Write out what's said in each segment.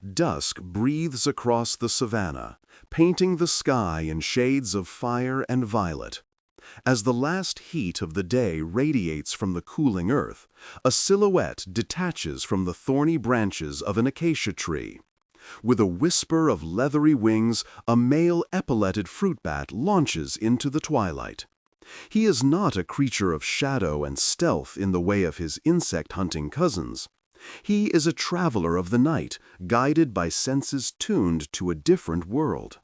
Dusk breathes across the savanna, painting the sky in shades of fire and violet. As the last heat of the day radiates from the cooling earth, a silhouette detaches from the thorny branches of an acacia tree. With a whisper of leathery wings, a male epauletted fruit bat launches into the twilight. He is not a creature of shadow and stealth in the way of his insect-hunting cousins. He is a traveler of the night, guided by senses tuned to a different world.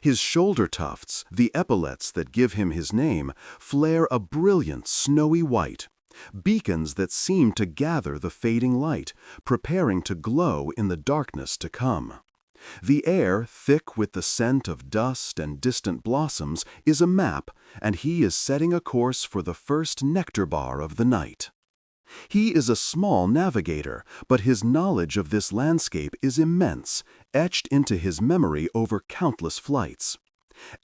His shoulder tufts, the epaulettes that give him his name, flare a brilliant snowy white, beacons that seem to gather the fading light, preparing to glow in the darkness to come. The air, thick with the scent of dust and distant blossoms, is a map, and he is setting a course for the first nectar bar of the night. He is a small navigator, but his knowledge of this landscape is immense, etched into his memory over countless flights.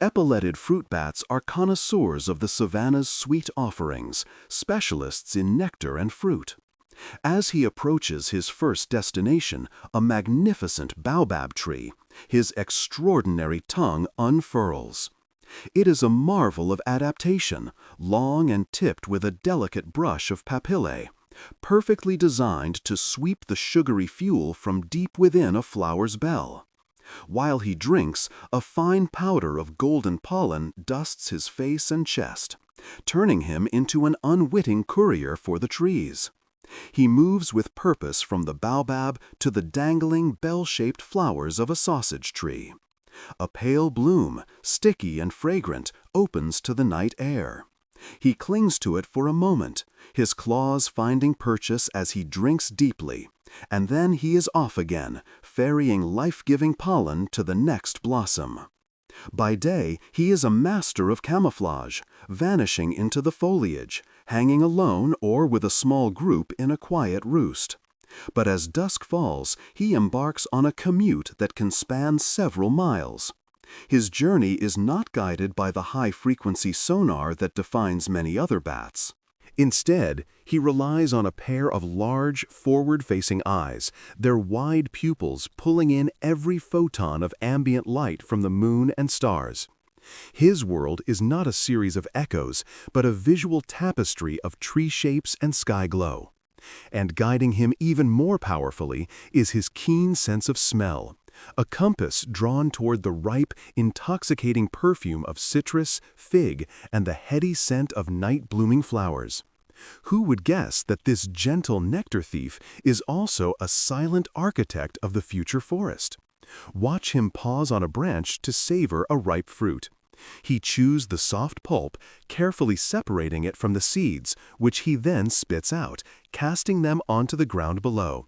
Epauletted fruit bats are connoisseurs of the savanna's sweet offerings, specialists in nectar and fruit. As he approaches his first destination, a magnificent baobab tree, his extraordinary tongue unfurls. It is a marvel of adaptation, long and tipped with a delicate brush of papillae, perfectly designed to sweep the sugary fuel from deep within a flower's bell. While he drinks, a fine powder of golden pollen dusts his face and chest, turning him into an unwitting courier for the trees. He moves with purpose from the baobab to the dangling bell-shaped flowers of a sausage tree. A pale bloom, sticky and fragrant, opens to the night air. He clings to it for a moment, his claws finding purchase as he drinks deeply, and then he is off again, ferrying life-giving pollen to the next blossom. By day, he is a master of camouflage, vanishing into the foliage, hanging alone or with a small group in a quiet roost. But as dusk falls, he embarks on a commute that can span several miles. His journey is not guided by the high-frequency sonar that defines many other bats. Instead, he relies on a pair of large, forward-facing eyes, their wide pupils pulling in every photon of ambient light from the moon and stars. His world is not a series of echoes, but a visual tapestry of tree shapes and sky glow. And guiding him even more powerfully is his keen sense of smell, a compass drawn toward the ripe, intoxicating perfume of citrus, fig, and the heady scent of night-blooming flowers. Who would guess that this gentle nectar thief is also a silent architect of the future forest? Watch him pause on a branch to savor a ripe fruit. He chews the soft pulp, carefully separating it from the seeds, which he then spits out, casting them onto the ground below.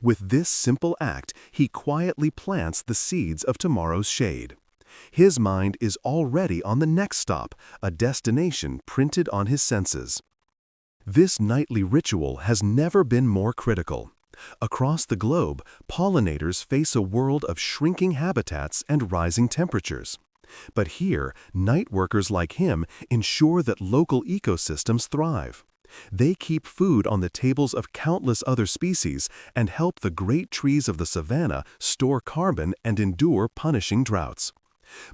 With this simple act, he quietly plants the seeds of tomorrow's shade. His mind is already on the next stop, a destination printed on his senses. This nightly ritual has never been more critical. Across the globe, pollinators face a world of shrinking habitats and rising temperatures. But here, night workers like him ensure that local ecosystems thrive. They keep food on the tables of countless other species and help the great trees of the savanna store carbon and endure punishing droughts.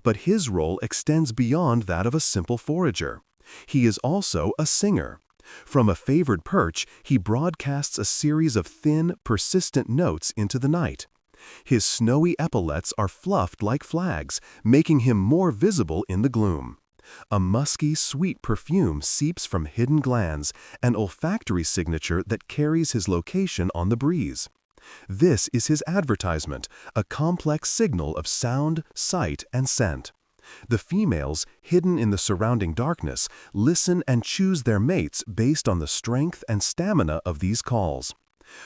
But his role extends beyond that of a simple forager. He is also a singer. From a favored perch, he broadcasts a series of thin, persistent notes into the night. His snowy epaulettes are fluffed like flags, making him more visible in the gloom. A musky, sweet perfume seeps from hidden glands, an olfactory signature that carries his location on the breeze. This is his advertisement, a complex signal of sound, sight, and scent. The females, hidden in the surrounding darkness, listen and choose their mates based on the strength and stamina of these calls.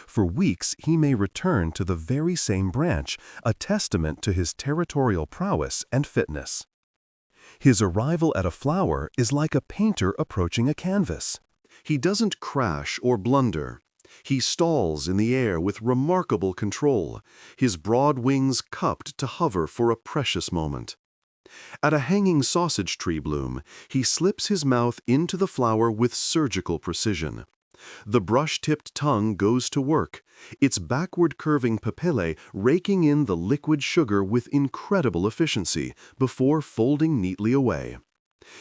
For weeks, he may return to the very same branch, a testament to his territorial prowess and fitness. His arrival at a flower is like a painter approaching a canvas. He doesn't crash or blunder. He stalls in the air with remarkable control, his broad wings cupped to hover for a precious moment. At a hanging sausage tree bloom, he slips his mouth into the flower with surgical precision. The brush-tipped tongue goes to work, its backward-curving papillae raking in the liquid sugar with incredible efficiency before folding neatly away.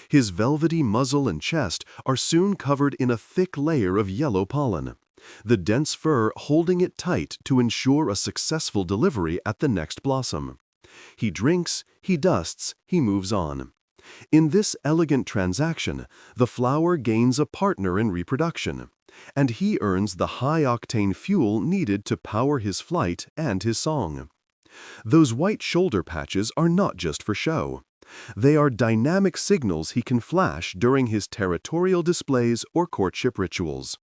His velvety muzzle and chest are soon covered in a thick layer of yellow pollen, the dense fur holding it tight to ensure a successful delivery at the next blossom. He drinks, he dusts, he moves on. In this elegant transaction, the flower gains a partner in reproduction, and he earns the high-octane fuel needed to power his flight and his song. Those white shoulder patches are not just for show. They are dynamic signals he can flash during his territorial displays or courtship rituals.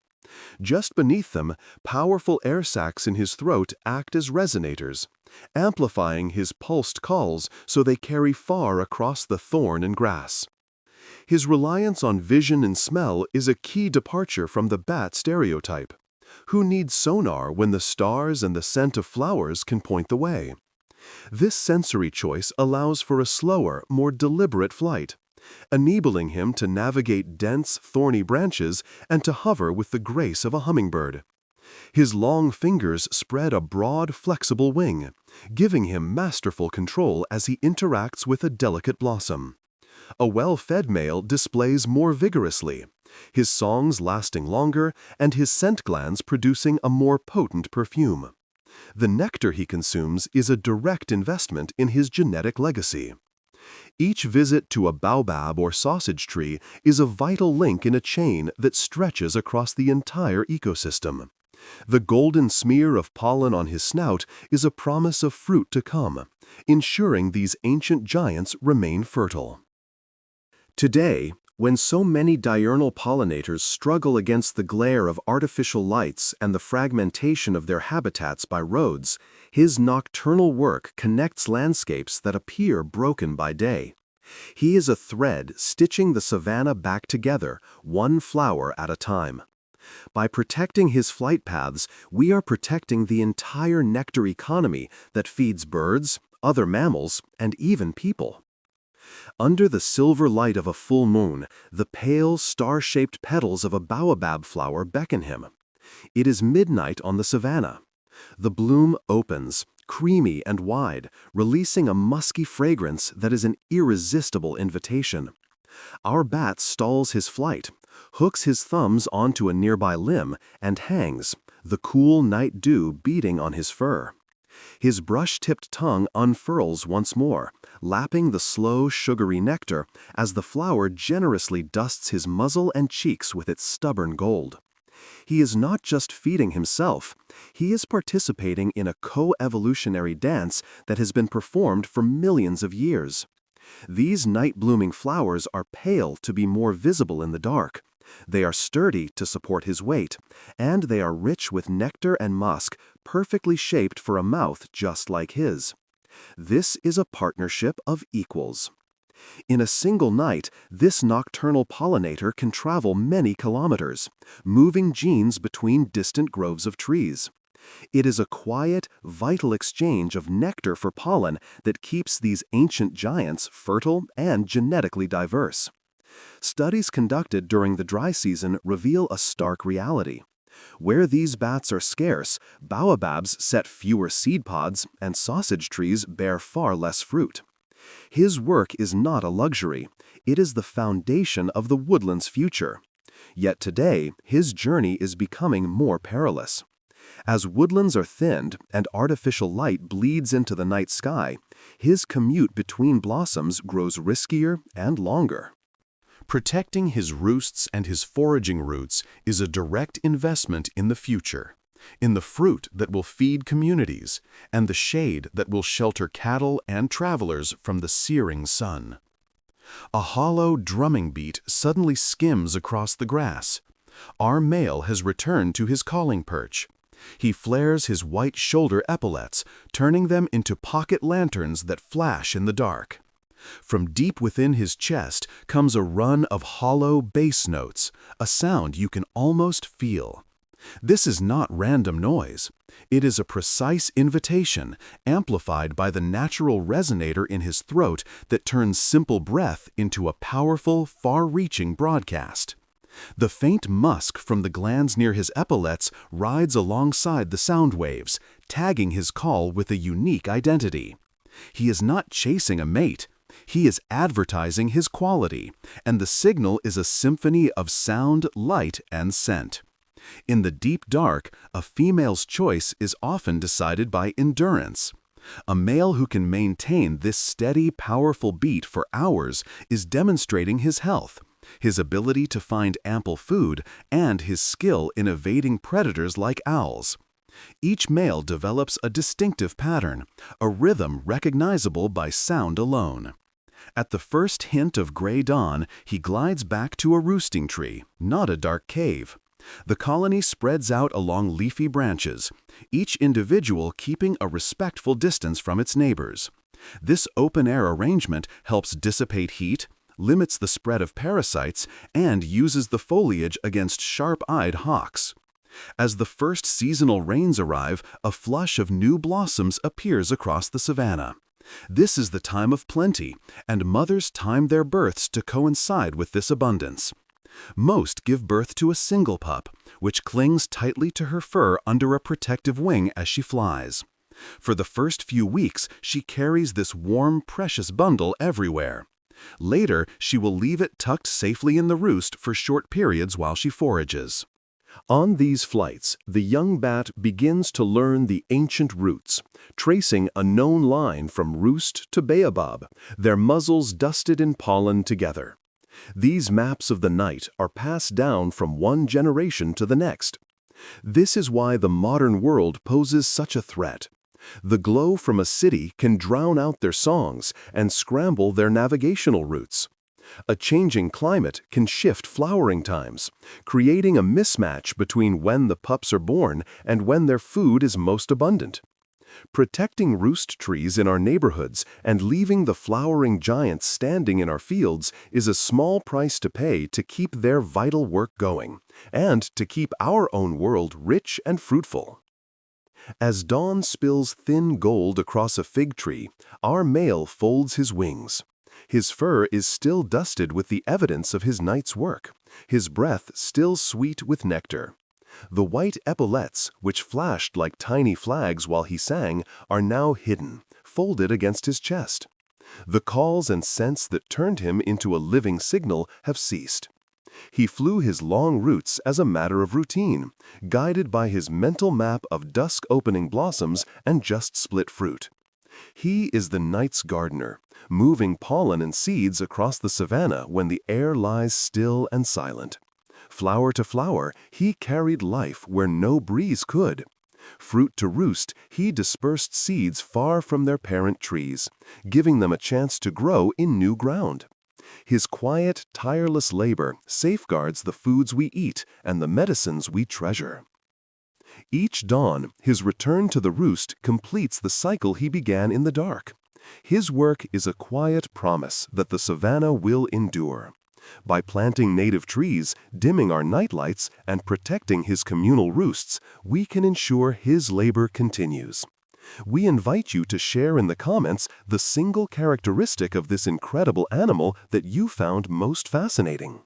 Just beneath them, powerful air sacs in his throat act as resonators, amplifying his pulsed calls so they carry far across the thorn and grass. His reliance on vision and smell is a key departure from the bat stereotype. Who needs sonar when the stars and the scent of flowers can point the way? This sensory choice allows for a slower, more deliberate flight, enabling him to navigate dense, thorny branches and to hover with the grace of a hummingbird. His long fingers spread a broad, flexible wing, giving him masterful control as he interacts with a delicate blossom. A well-fed male displays more vigorously, his songs lasting longer and his scent glands producing a more potent perfume. The nectar he consumes is a direct investment in his genetic legacy. Each visit to a baobab or sausage tree is a vital link in a chain that stretches across the entire ecosystem. The golden smear of pollen on his snout is a promise of fruit to come, ensuring these ancient giants remain fertile. Today, when so many diurnal pollinators struggle against the glare of artificial lights and the fragmentation of their habitats by roads, his nocturnal work connects landscapes that appear broken by day. He is a thread stitching the savanna back together, one flower at a time. By protecting his flight paths, we are protecting the entire nectar economy that feeds birds, other mammals, and even people. Under the silver light of a full moon, the pale, star-shaped petals of a baobab flower beckon him. It is midnight on the savanna. The bloom opens, creamy and wide, releasing a musky fragrance that is an irresistible invitation. Our bat stalls his flight, hooks his thumbs onto a nearby limb, and hangs, the cool night dew beating on his fur. His brush-tipped tongue unfurls once more, lapping the slow, sugary nectar as the flower generously dusts his muzzle and cheeks with its stubborn gold. He is not just feeding himself, he is participating in a co-evolutionary dance that has been performed for millions of years. These night-blooming flowers are pale to be more visible in the dark. They are sturdy to support his weight, and they are rich with nectar and musk, perfectly shaped for a mouth just like his. This is a partnership of equals. In a single night, this nocturnal pollinator can travel many kilometers, moving genes between distant groves of trees. It is a quiet, vital exchange of nectar for pollen that keeps these ancient giants fertile and genetically diverse. Studies conducted during the dry season reveal a stark reality. Where these bats are scarce, baobabs set fewer seed pods and sausage trees bear far less fruit. His work is not a luxury, it is the foundation of the woodland's future. Yet today, his journey is becoming more perilous. As woodlands are thinned and artificial light bleeds into the night sky, his commute between blossoms grows riskier and longer. Protecting his roosts and his foraging routes is a direct investment in the future, in the fruit that will feed communities, and the shade that will shelter cattle and travelers from the searing sun. A hollow drumming beat suddenly skims across the grass. Our male has returned to his calling perch. He flares his white shoulder epaulettes, turning them into pocket lanterns that flash in the dark. From deep within his chest comes a run of hollow bass notes, a sound you can almost feel. This is not random noise. It is a precise invitation, amplified by the natural resonator in his throat that turns simple breath into a powerful, far-reaching broadcast. The faint musk from the glands near his epaulettes rides alongside the sound waves, tagging his call with a unique identity. He is not chasing a mate. He is advertising his quality, and the signal is a symphony of sound, light, and scent. In the deep dark, a female's choice is often decided by endurance. A male who can maintain this steady, powerful beat for hours is demonstrating his health, his ability to find ample food, and his skill in evading predators like owls. Each male develops a distinctive pattern, a rhythm recognizable by sound alone. At the first hint of gray dawn, he glides back to a roosting tree, not a dark cave. The colony spreads out along leafy branches, each individual keeping a respectful distance from its neighbors. This open-air arrangement helps dissipate heat, limits the spread of parasites, and uses the foliage against sharp-eyed hawks. As the first seasonal rains arrive, a flush of new blossoms appears across the savanna. This is the time of plenty, and mothers time their births to coincide with this abundance. Most give birth to a single pup, which clings tightly to her fur under a protective wing as she flies. For the first few weeks, she carries this warm, precious bundle everywhere. Later, she will leave it tucked safely in the roost for short periods while she forages. On these flights, the young bat begins to learn the ancient routes, tracing a known line from roost to baobab, their muzzles dusted in pollen together. These maps of the night are passed down from one generation to the next. This is why the modern world poses such a threat. The glow from a city can drown out their songs and scramble their navigational routes. A changing climate can shift flowering times, creating a mismatch between when the pups are born and when their food is most abundant. Protecting roost trees in our neighborhoods and leaving the flowering giants standing in our fields is a small price to pay to keep their vital work going, and to keep our own world rich and fruitful. As dawn spills thin gold across a fig tree, our male folds his wings. His fur is still dusted with the evidence of his night's work, his breath still sweet with nectar. The white epaulettes, which flashed like tiny flags while he sang, are now hidden, folded against his chest. The calls and scents that turned him into a living signal have ceased. He flew his long routes as a matter of routine, guided by his mental map of dusk-opening blossoms and just-split fruit. He is the night's gardener, moving pollen and seeds across the savanna when the air lies still and silent. Flower to flower, he carried life where no breeze could. Fruit to roost, he dispersed seeds far from their parent trees, giving them a chance to grow in new ground. His quiet, tireless labor safeguards the foods we eat and the medicines we treasure. Each dawn, his return to the roost completes the cycle he began in the dark. His work is a quiet promise that the savanna will endure. By planting native trees, dimming our nightlights, and protecting his communal roosts, we can ensure his labor continues. We invite you to share in the comments the single characteristic of this incredible animal that you found most fascinating.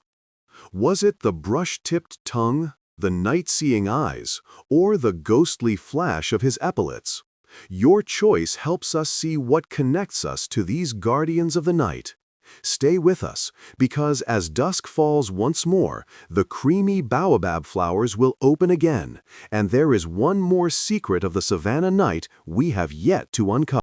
Was it the brush-tipped tongue, the night-seeing eyes, or the ghostly flash of his epaulettes? Your choice helps us see what connects us to these guardians of the night. Stay with us, because as dusk falls once more, the creamy baobab flowers will open again, and there is one more secret of the savanna night we have yet to uncover.